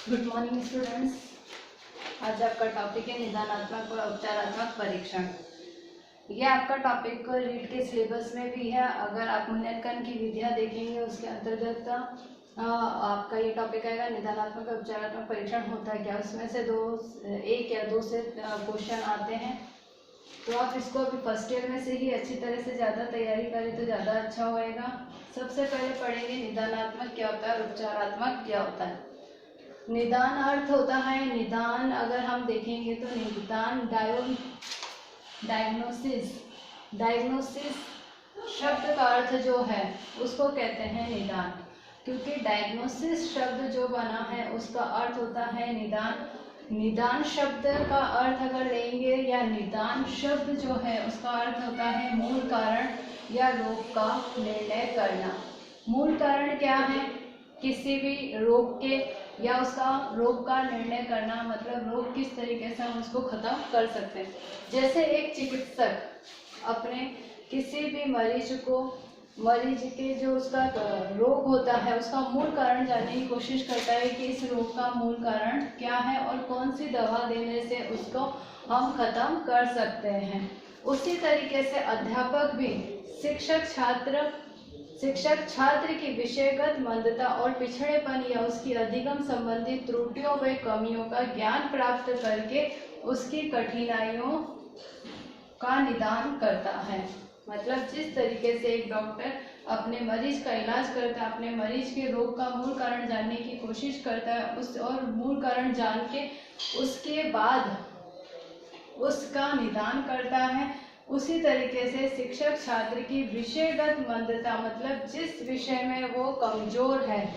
Good morning students. आज आपका topic है निदानात्मक और उपचारात्मक परीक्षण। ये आपका टॉपिक रीड के सिलेबस में भी है। अगर आप मूल्यांकन की विधियां देखेंगे उसके अंतर्गत आपका ये टॉपिक आएगा निदानात्मक और उपचारात्मक परीक्षण होता है क्या। उसमें से एक या दो से क्वेश्चन आते हैं, तो आप इसको अभी फर्स्ट ईयर में से ही अच्छी तरह से ज़्यादा तैयारी करें तो ज़्यादा अच्छा होएगा। सबसे पहले पढ़ेंगे निदानात्मक क्या होता है और उपचारात्मक क्या होता है। निदान अर्थ होता है, निदान अगर हम देखेंगे तो निदान डायग्नोसिस शब्द का अर्थ जो है उसको कहते हैं निदान, क्योंकि डायग्नोसिस शब्द जो बना है उसका अर्थ होता है निदान। निदान शब्द का अर्थ अगर लेंगे या निदान शब्द जो है उसका अर्थ होता है मूल कारण या रोग का निर्णय करना। मूल कारण क्या है? किसी भी रोग के या उसका रोग का निर्णय करना, मतलब रोग किस तरीके से हम उसको खत्म कर सकते हैं। जैसे एक चिकित्सक अपने किसी भी मरीज के जो उसका रोग होता है उसका मूल कारण जानने की कोशिश करता है कि इस रोग का मूल कारण क्या है और कौन सी दवा देने से उसको हम खत्म कर सकते हैं। उसी तरीके से अध्यापक भी शिक्षक छात्र की विषयगत मंदता और पिछड़ेपन या उसकी अधिगम संबंधी त्रुटियों व कमियों का ज्ञान प्राप्त करके उसकी कठिनाइयों का निदान करता है। मतलब जिस तरीके से एक डॉक्टर अपने मरीज का इलाज करता है, अपने मरीज के रोग का मूल कारण जानने की कोशिश करता है और मूल कारण जान के उसके बाद उसका निदान करता है, उसी तरीके से शिक्षक छात्र की विषयगत मंदता, मतलब जिस विषय में वो कमजोर है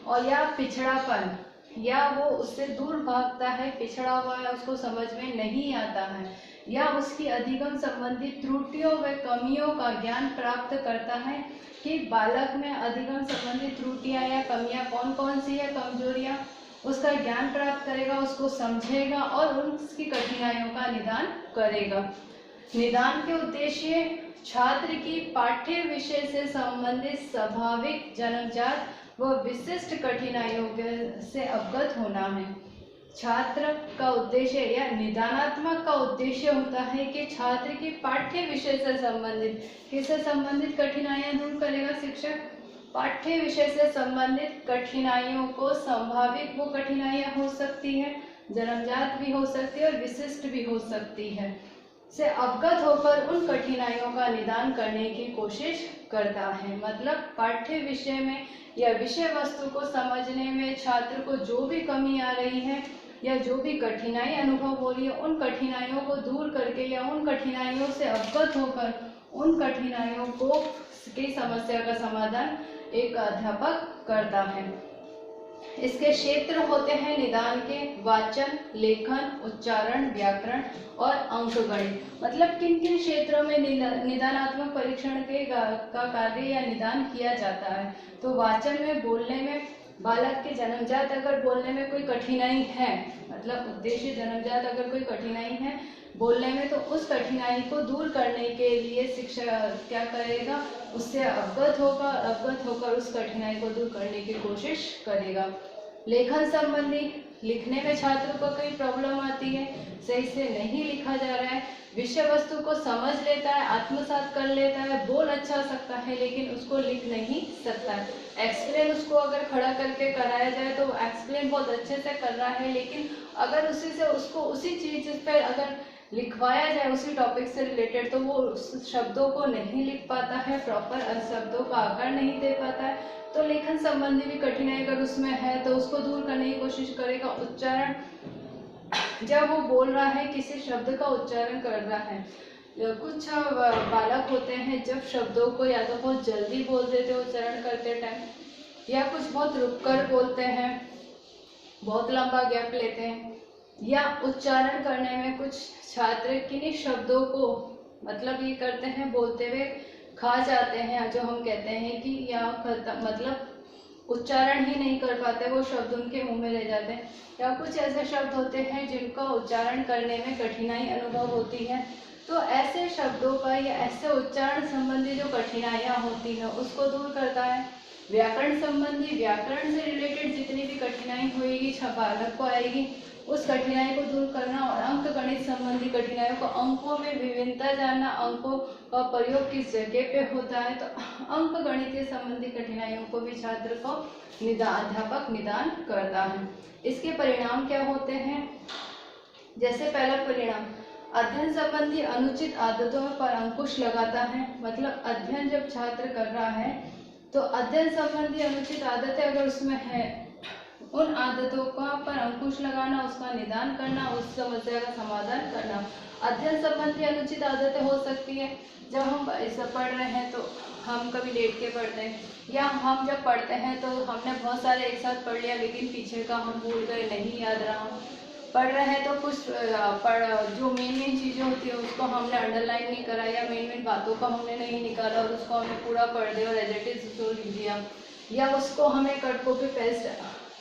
और या पिछड़ापन या वो उससे दूर भागता है, पिछड़ा हुआ है, उसको समझ में नहीं आता है, या उसकी अधिगम संबंधी त्रुटियों व कमियों का ज्ञान प्राप्त करता है कि बालक में अधिगम संबंधी त्रुटियां या कमियां कौन कौन सी है, कमजोरियां, उसका ज्ञान प्राप्त करेगा, उसको समझेगा और उसकी कठिनाइयों का निदान करेगा। निदान के उद्देश्य छात्र की पाठ्य विषय से संबंधित स्वाभाविक, जन्मजात व विशिष्ट कठिनाइयों से अवगत होना है। छात्र का उद्देश्य या निदानात्मक का उद्देश्य होता है कि छात्र की पाठ्य विषय से संबंधित, किससे संबंधित कठिनाइयां दूर करेगा शिक्षक? पाठ्य विषय से संबंधित कठिनाइयों को, संभाविक वो कठिनाइयां हो सकती है, जन्मजात भी हो सकती है और विशिष्ट भी हो सकती है, से अवगत होकर उन कठिनाइयों का निदान करने की कोशिश करता है। मतलब पाठ्य विषय में या विषय वस्तु को समझने में छात्र को जो भी कमी आ रही है या जो भी कठिनाई अनुभव हो रही है, उन कठिनाइयों को दूर करके या उन कठिनाइयों से अवगत होकर उन कठिनाइयों की समस्या का समाधान एक अध्यापक करता है। इसके क्षेत्र होते हैं निदान के वाचन, लेखन, उच्चारण, व्याकरण और अंकगणित। मतलब किन किन क्षेत्रों में निदानात्मक परीक्षण का कार्य या निदान किया जाता है। तो वाचन में, बोलने में, बालक के जन्मजात अगर बोलने में कोई कठिनाई है, मतलब उद्देश्य जन्मजात अगर कोई कठिनाई है बोलने में, तो उस कठिनाई को दूर करने के लिए शिक्षक क्या करेगा? उससे अवगत होकर उस कठिनाई को दूर करने की कोशिश करेगा। लेखन संबंधी, लिखने में छात्र को कोई प्रॉब्लम आती है, सही से नहीं लिखा जा रहा है, विषय वस्तु को समझ लेता है, आत्मसात कर लेता है, बोल अच्छा सकता है लेकिन उसको लिख नहीं सकता है। एक्सप्लेन उसको अगर खड़ा करके कराया जाए तो एक्सप्लेन बहुत अच्छे से कर रहा है, लेकिन अगर उसी चीज पर अगर लिखवाया जाए उसी टॉपिक से रिलेटेड, तो वो उस शब्दों को नहीं लिख पाता है, प्रॉपर शब्दों का आकार नहीं दे पाता है। तो लेखन संबंधी भी कठिनाई अगर उसमें है तो उसको दूर करने की कोशिश करेगा। उच्चारण, जब वो बोल रहा है, किसी शब्द का उच्चारण कर रहा है, कुछ बालक होते हैं जब शब्दों को या तो बहुत जल्दी बोल देते उच्चारण करते टाइम, या कुछ बहुत रुककर बोलते हैं, बहुत लंबा गैप लेते हैं, या उच्चारण करने में कुछ छात्र किन्हीं शब्दों को मतलब ये करते हैं, बोलते हुए खा जाते हैं, जो हम कहते हैं कि या मतलब उच्चारण ही नहीं कर पाते, वो शब्द उनके मुंह में रह जाते हैं। या कुछ ऐसे शब्द होते हैं जिनका उच्चारण करने में कठिनाई अनुभव होती है, तो ऐसे शब्दों का या ऐसे उच्चारण संबंधी जो कठिनाइयाँ होती हैं उसको दूर करता है। व्याकरण संबंधी, व्याकरण से रिलेटेड जितनी भी कठिनाई होगी, बालक को आएगी, उस कठिनाई को दूर करना। और अंक गणित संबंधी कठिनाइयों को, अंकों में विभिन्नता जानना, अंकों का प्रयोग किस जगह पे होता है, तो अंक गणितीय संबंधी कठिनाइयों को भी छात्र को अध्यापक निदान करता है। इसके परिणाम क्या होते हैं? जैसे पहला परिणाम, अध्ययन संबंधी अनुचित आदतों पर अंकुश लगाता है। मतलब अध्ययन जब छात्र कर रहा है तो अध्ययन संबंधी अनुचित आदतें अगर उसमें है, उन आदतों का पर अंकुश लगाना, उसका निदान करना, उस समस्या का समाधान करना। अध्ययन संबंधी अनुचित आदतें हो सकती है जब हम ऐसा पढ़ रहे हैं तो हम कभी लेट के पढ़ते हैं, या हम जब पढ़ते हैं तो हमने बहुत सारे एक साथ पढ़ लिया लेकिन पीछे का हम भूल गए, नहीं याद रहा। पढ़ रहे हैं तो कुछ जो मेन चीज़ें होती है उसको हमने अंडरलाइन नहीं करा, या मेन बातों को हमने नहीं निकाला और उसको हमने पूरा पढ़ दिया और एज इट इज उसको लिख दिया, या उसको हमें कट कॉपी पेस्ट,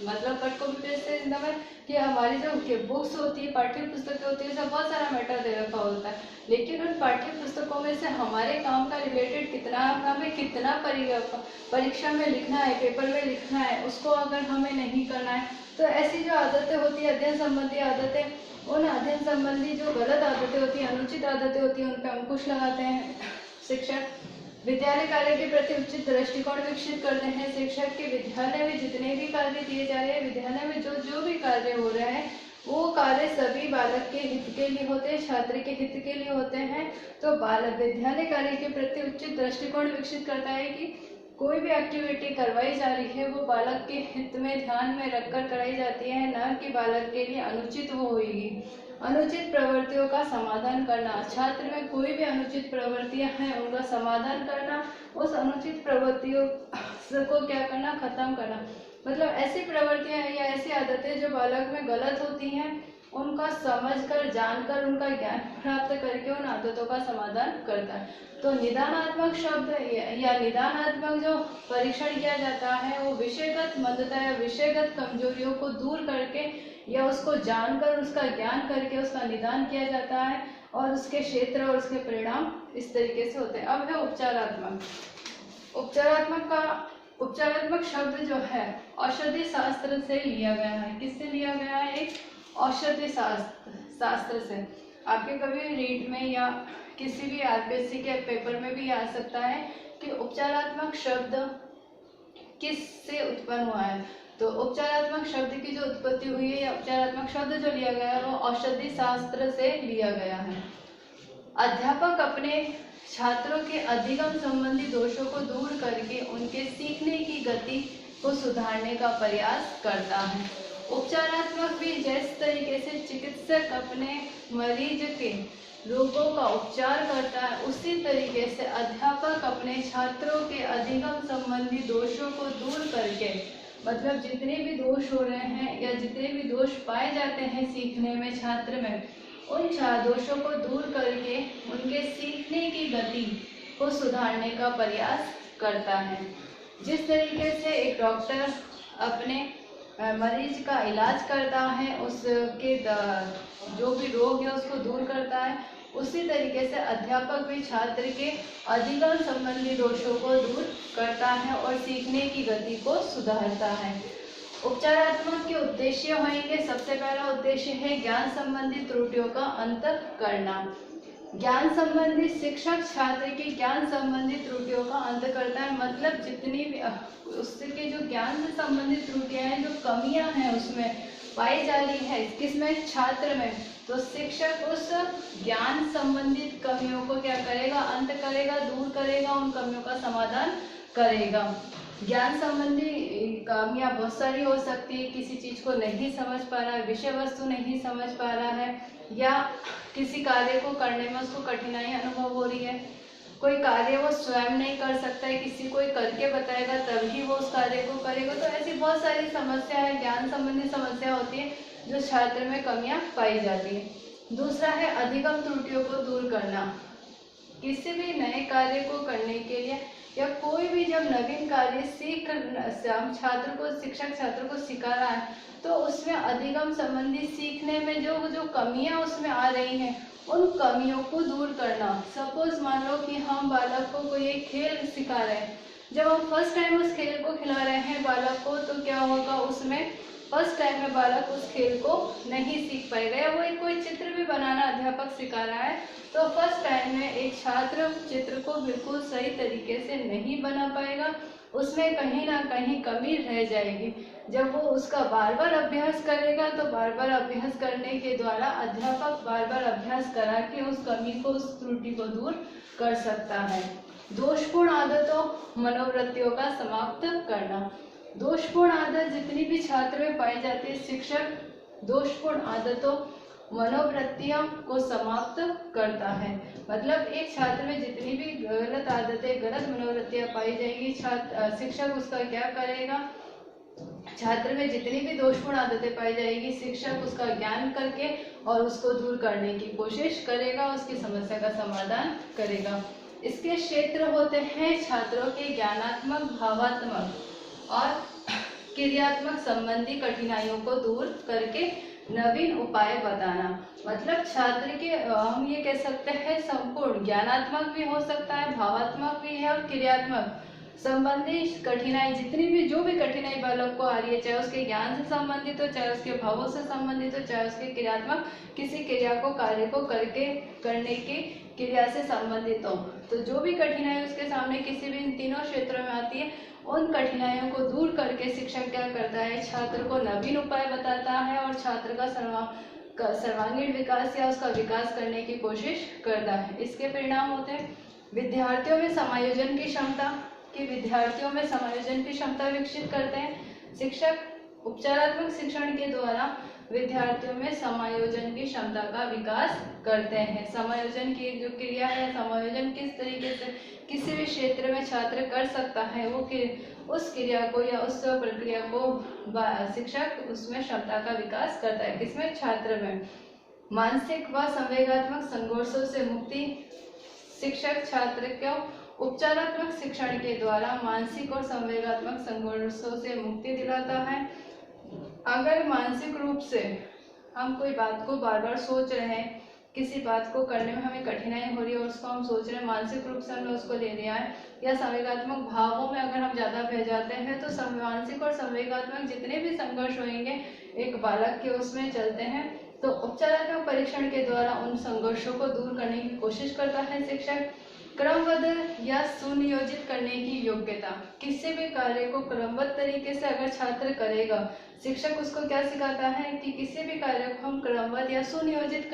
मतलब कट कॉपी पेस्ट से मतलब कि हमारी जो बुक्स होती है, पाठ्य पुस्तकें होती है, उसमें बहुत सारा मैटर दे रखा होता है, लेकिन उन पाठ्य पुस्तकों में से हमारे काम का रिलेटेड कितना, हमें कितना परीक्षा में लिखना है, पेपर में लिखना है, उसको अगर हमें नहीं करना है तो ऐसी जो आदतें होती है अध्ययन संबंधी आदतें, उन अध्ययन संबंधी जो गलत आदतें होती हैं, अनुचित आदतें होती हैं, उन पर अंकुश लगाते हैं शिक्षक। विद्यालय कार्य के प्रति उचित दृष्टिकोण विकसित करते हैं शिक्षक के। विद्यालय में जितने भी कार्य दिए जा रहे हैं, विद्यालय में जो भी कार्य हो रहे हैं, वो कार्य सभी बालक के हित के लिए होते हैं, छात्र के हित के लिए होते हैं। तो विद्यालय कार्य के प्रति उचित दृष्टिकोण विकसित करता है कि कोई भी एक्टिविटी करवाई जा रही है वो बालक के हित में ध्यान में रखकर कराई जाती है, न कि बालक के लिए अनुचित वो होगी। अनुचित प्रवृत्तियों का समाधान करना, छात्र में कोई भी अनुचित प्रवृत्तियां हैं उनका समाधान करना, उस अनुचित प्रवृत्तियों को क्या करना, खत्म करना। मतलब ऐसी प्रवृत्तियां या ऐसी आदतें जो बालक में गलत होती हैं उनका समझकर, जानकर, उनका ज्ञान प्राप्त करके उन आदतों का समाधान करता है। तो निदानात्मक शब्द या निदानात्मक जो परीक्षण किया जाता है वो विषयगत मंदता या विषयगत कमजोरियों को दूर करके या उसको जानकर, उसका ज्ञान करके उसका निदान किया जाता है, और उसके क्षेत्र और उसके परिणाम इस तरीके से होते हैं। अब है उपचारात्मक। उपचारात्मक शब्द जो है औषधि शास्त्र से लिया गया है। किससे लिया गया है? एक औषधि शास्त्र से। आपके कभी रीट में या किसी भी आरपीएससी के पेपर में भी आ सकता है कि उपचारात्मक शब्द किससे उत्पन्न हुआ है। तो उपचारात्मक शब्द की जो उत्पत्ति हुई है या उपचारात्मक शब्द जो लिया गया है वो औषधि शास्त्र से लिया गया है। अध्यापक अपने छात्रों के अधिगम संबंधी दोषों को दूर करके उनके सीखने की गति को सुधारने का प्रयास करता है। उपचारात्मक भी जिस तरीके से चिकित्सक अपने मरीज के रोगों का उपचार करता है, उसी तरीके से अध्यापक अपने छात्रों के अधिगम संबंधी दोषों को दूर करके, मतलब जितने भी दोष हो रहे हैं या जितने भी दोष पाए जाते हैं सीखने में छात्र में, उन दोषों को दूर करके उनके सीखने की गति को सुधारने का प्रयास करता है। जिस तरीके से एक डॉक्टर अपने मरीज का इलाज करता है, उसके जो भी रोग है उसको दूर करता है, उसी तरीके से अध्यापक भी छात्र के अधिगम संबंधी दोषों को दूर करता है और सीखने की गति को सुधारता है। उपचारात्मक के उद्देश्य होंगे। सबसे पहला उद्देश्य है ज्ञान संबंधी त्रुटियों का अंत करना। ज्ञान संबंधी शिक्षक छात्र की ज्ञान संबंधी त्रुटियों का अंत करता है। मतलब जितनी भी उसके जो ज्ञान से संबंधित त्रुटियां हैं, जो कमियां हैं उसमें पाई जा रही है, किसमें? छात्र में। तो शिक्षक उस ज्ञान संबंधित कमियों को क्या करेगा? अंत करेगा, दूर करेगा, उन कमियों का समाधान करेगा। ज्ञान संबंधी कमियां बहुत सारी हो सकती है। किसी चीज को नहीं समझ पा रहा है, विषय वस्तु नहीं समझ पा रहा है, या किसी कार्य को करने में उसको कठिनाई अनुभव हो रही है। कोई कार्य वो स्वयं नहीं कर सकता है, किसी कोई करके बताएगा तभी वो उस कार्य को करेगा। तो ऐसी बहुत सारी समस्या है, ज्ञान संबंधी समस्या होती है जो छात्र में कमियां पाई जाती है। दूसरा है अधिगम त्रुटियों को दूर करना। किसी भी नए कार्य को करने के लिए या कोई भी जब नवीन कार्य छात्र को, शिक्षक छात्र को सिखा रहा है, तो उसमें अधिगम संबंधी सीखने में जो कमियां उसमें आ रही हैं, उन कमियों को दूर करना। सपोज मान लो कि हम बालक को कोई एक खेल सिखा रहे हैं, जब हम फर्स्ट टाइम उस खेल को खिला रहे हैं बालक को, तो क्या होगा, उसमें फर्स्ट टाइम में बालक उस खेल को नहीं सीख पाएगा, या वो एक कोई चित्र भी बनाना अध्यापक सिखा रहा है तो फर्स्ट टाइम में एक छात्र चित्र को बिल्कुल सही तरीके से नहीं बना पाएगा, उसमें कहीं ना कहीं कमी रह जाएगी। जब वो उसका बार बार अभ्यास करेगा तो बार बार अभ्यास करने के द्वारा अध्यापक बार बार अभ्यास करा के उस कमी को, उस त्रुटि को दूर कर सकता है। दोषपूर्ण आदतों मनोवृत्तियों का समाप्त करना। दोषपूर्ण आदत जितनी भी छात्र में पाई जाती है, शिक्षक दोषपूर्ण आदतों मनोवृत्तियों को समाप्त करता है। मतलब एक छात्र में जितनी भी गलत आदतें, गलत मनोवृत्तियां पाई जाएंगी, शिक्षक उसका क्या करेगा, छात्र में जितनी भी दोषपूर्ण आदतें पाई जाएगी, शिक्षक उसका ज्ञान करके और उसको दूर करने की कोशिश करेगा, उसकी समस्या का समाधान करेगा। इसके क्षेत्र होते हैं छात्रों के ज्ञानात्मक, भावात्मक और क्रियात्मक संबंधी कठिनाइयों को दूर करके नवीन उपाय बताना। मतलब छात्र के हम ये कह सकते हैं संपूर्ण ज्ञानात्मक भी हो सकता है, भावात्मक भी है और क्रियात्मक संबंधी कठिनाई, जितनी भी जो भी कठिनाई बालक को आ रही है, चाहे उसके ज्ञान से संबंधित हो, चाहे उसके भावों से संबंधित हो, चाहे उसके क्रियात्मक किसी क्रिया को, कार्य को करने की क्रिया से संबंधित हो, तो जो भी कठिनाई उसके सामने किसी भी इन तीनों क्षेत्रों में आती है, उन कठिनाइयों को दूर करके शिक्षक क्या करता है, छात्र को नवीन उपाय बताता है और छात्र का सर्वांगीण विकास या उसका विकास करने की कोशिश करता है। इसके परिणाम होते हैं विद्यार्थियों में समायोजन की क्षमता, कि विद्यार्थियों में समायोजन की क्षमता विकसित करते हैं। शिक्षक उपचारात्मक शिक्षण के द्वारा विद्यार्थियों में समायोजन की क्षमता का विकास करते हैं। समायोजन की जो क्रिया है, समायोजन किस तरीके से किसी भी क्षेत्र में छात्र कर सकता है, वो उस क्रिया को या उस प्रक्रिया को शिक्षक उसमें क्षमता का विकास करता है। किसमें? छात्र में। मानसिक व संवेगात्मक संघर्षों से मुक्ति। शिक्षक छात्र को उपचारात्मक शिक्षण के द्वारा मानसिक और संवेगात्मक संघर्षों से मुक्ति दिलाता है। अगर मानसिक रूप से हम कोई बात को बार बार सोच रहे हैं, किसी बात को करने में हमें कठिनाई हो रही है और उसको हम सोच रहे हैं, मानसिक रूप से हमने उसको ले लिया है, या संवेगात्मक भावों में अगर हम ज़्यादा बह जाते हैं, तो मानसिक और संवेगात्मक जितने भी संघर्ष होंगे एक बालक के उसमें चलते हैं, तो उपचारात्मक परीक्षण के द्वारा उन संघर्षों को दूर करने की कोशिश करता है शिक्षक। क्रमबद्ध या सुनियोजित करने की योग्यता। किसी भी कार्य को क्रमबद्ध तरीके से अगर छात्र करेगा, शिक्षक उसको क्या सिखाता है कि किसी भी कार्य को हम क्रमबद्ध या सुनियोजित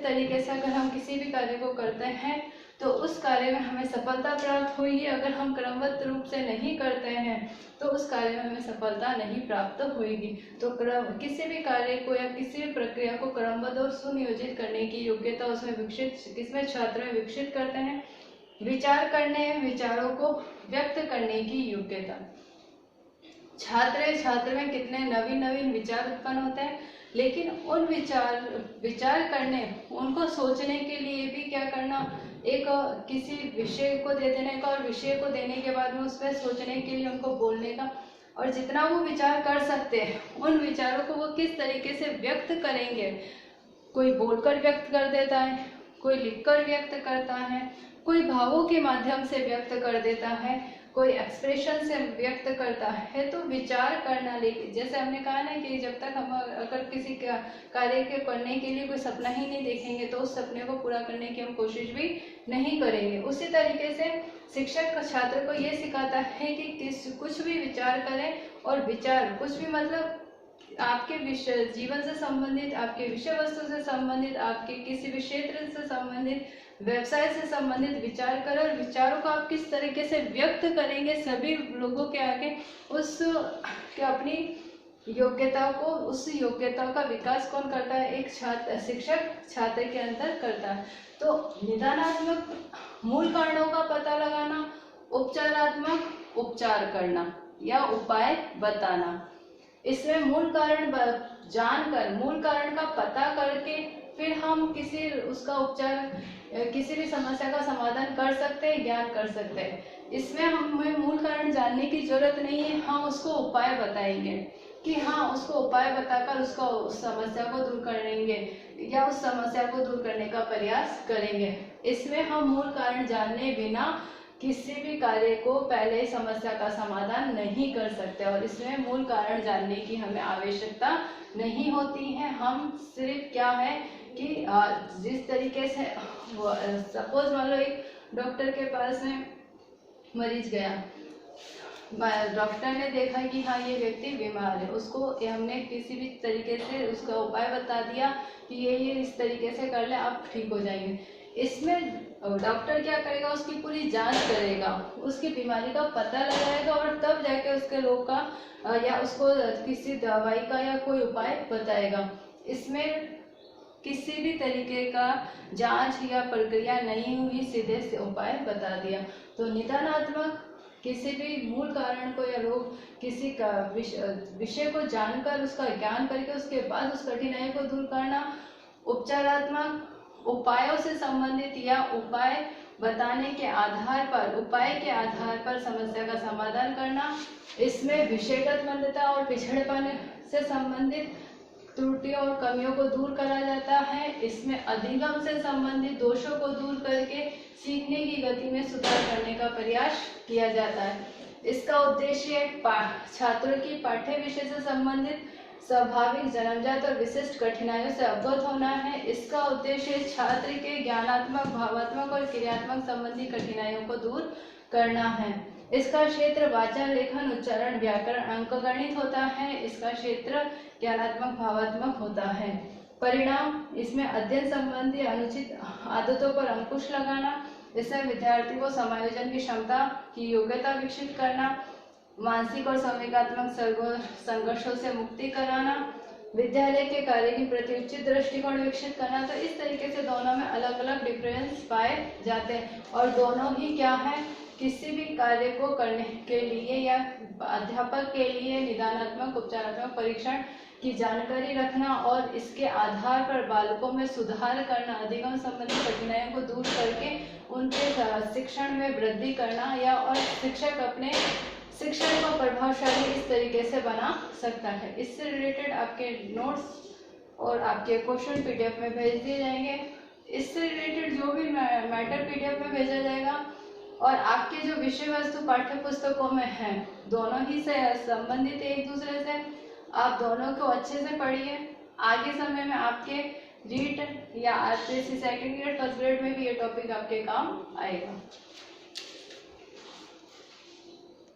तरीके से अगर हम किसी भी कार्य को करते हैं तो उस कार्य में हमें सफलता प्राप्त होगी। अगर हम क्रमबद्ध रूप से नहीं करते हैं तो उस कार्य में हमें सफलता नहीं प्राप्त होगी। तो किसी भी कार्य को या किसी भी प्रक्रिया को क्रमबद्ध और सुनियोजित करने की योग्यता उसमें विकसित, किसमें? छात्र में विकसित करते हैं। विचार करने, विचारों को व्यक्त करने की योग्यता। छात्र में कितने नवीन विचार उत्पन्न होते हैं, लेकिन उन विचार करने, उनको सोचने के लिए भी क्या करना, एक किसी विषय को दे देने का और विषय को देने के बाद में उस पर सोचने के लिए उनको बोलने का, और जितना वो विचार कर सकते हैं उन विचारों को वो किस तरीके से व्यक्त करेंगे। कोई बोलकर व्यक्त कर देता है, कोई लिखकर व्यक्त करता है, कोई भावों के माध्यम से व्यक्त कर देता है, कोई एक्सप्रेशन से व्यक्त करता है। तो विचार करना, लेकिन जैसे हमने कहा ना कि जब तक हम अगर किसी कार्य के करने के लिए कोई सपना ही नहीं देखेंगे तो उस सपने को पूरा करने की हम कोशिश भी नहीं करेंगे। उसी तरीके से शिक्षक छात्र को ये सिखाता है कि कुछ भी विचार करें, और विचार कुछ भी मतलब आपके जीवन से संबंधित, आपके विषय वस्तु से संबंधित, आपके किसी भी क्षेत्र से संबंधित, व्यवसाय से संबंधित विचार करें, और विचारों को आप किस तरीके से व्यक्त करेंगे सभी लोगों के आगे, अपनी योग्यता को, उस योग्यता का विकास कौन करता है? एक शिक्षक छात्र के अंदर करता है। तो निदानात्मक मूल कारणों का पता लगाना, उपचारात्मक उपचार करना या उपाय बताना। इसमें मूल कारण जानकर, मूल कारण का पता करके फिर हम उसका उपचार, किसी भी समस्या का समाधान कर सकते हैं, ज्ञान कर सकते हैं। इसमें हमें मूल कारण जानने की जरूरत नहीं है, हम उसको उपाय बताएंगे कि हाँ, उसको उपाय बताकर उस समस्या को दूर करेंगे या उस समस्या को दूर करने का प्रयास करेंगे। इसमें हम मूल कारण जाने बिना किसी भी कार्य को पहले ही समस्या का समाधान नहीं कर सकते और इसमें मूल कारण जानने की हमें आवश्यकता नहीं होती है। हम सिर्फ क्या है कि जिस तरीके से सपोज मान लो एक डॉक्टर के पास में मरीज गया, डॉक्टर ने देखा कि हाँ ये व्यक्ति बीमार है, उसको हमने किसी भी तरीके से उसका उपाय बता दिया कि ये इस तरीके से कर ले, आप ठीक हो जाएंगे। इसमें डॉक्टर क्या करेगा, उसकी पूरी जांच करेगा, उसकी बीमारी का पता लगाएगा और तब जाके उसके रोग का या उसको किसी दवाई का या कोई उपाय बताएगा। इसमें किसी भी तरीके का जांच या प्रक्रिया नहीं हुई, सीधे से उपाय बता दिया। तो निदानात्मक किसी भी मूल कारण को या रोग किसी का विषय को जानकर उसका ज्ञान करके उसके बाद उस कठिनाई को दूर करना। उपचारात्मक उपायों से संबंधित या उपाय बताने के आधार पर, उपाय के आधार पर समस्या का समाधान करना। इसमें विषयगत मंदता और पिछड़ेपन से संबंधित त्रुटियों और कमियों को दूर करा जाता है। इसमें अधिगम से संबंधित दोषों को दूर करके सीखने की गति में सुधार करने का प्रयास किया जाता है। इसका उद्देश्य छात्रों की पाठ्य विषय से संबंधित स्वाभाविक, जन्मजात और विशिष्ट कठिनाइयों से अवगत होना है। इसका उद्देश्य छात्र के ज्ञानात्मक, भावात्मक और क्रियात्मक संबंधी कठिनाइयों को दूर करना है। इसका क्षेत्र वाचन, लेखन, उच्चारण, व्याकरण, अंकगणित होता है। इसका क्षेत्र ज्ञानात्मक, भावात्मक होता है। परिणाम, इसमें अध्ययन संबंधी अनुचित आदतों पर अंकुश लगाना, इसमें विद्यार्थी को समायोजन की क्षमता की योग्यता विकसित करना, मानसिक और संवेगात्मक संघर्षों से मुक्ति कराना, विद्यालय के कार्य के प्रति उचित दृष्टिकोण विकसित करना। तो इस तरीके से दोनों में अलग अलग डिफरेंस पाए जाते हैं और दोनों ही क्या है, किसी भी कार्य को करने के लिए या अध्यापक के लिए निदानात्मक, उपचारात्मक परीक्षण की जानकारी रखना और इसके आधार पर बालकों में सुधार करना, अधिगम संबंधी कठिनाइयों को दूर करके उनके शिक्षण में वृद्धि करना या और शिक्षक अपने शिक्षण को प्रभावशाली इस तरीके से बना सकता है। इससे रिलेटेड आपके नोट्स और आपके क्वेश्चन पीडीएफ में भेज दिए जाएंगे। इससे रिलेटेड जो भी मैटर पीडीएफ में भेजा जाएगा और आपके जो विषय वस्तु पाठ्य पुस्तकों में है, दोनों ही से संबंधित एक दूसरे से, आप दोनों को अच्छे से पढ़िए। आगे समय में आपके रीट या RPSC second grade, first grade में भी ये टॉपिक आपके काम आएगा।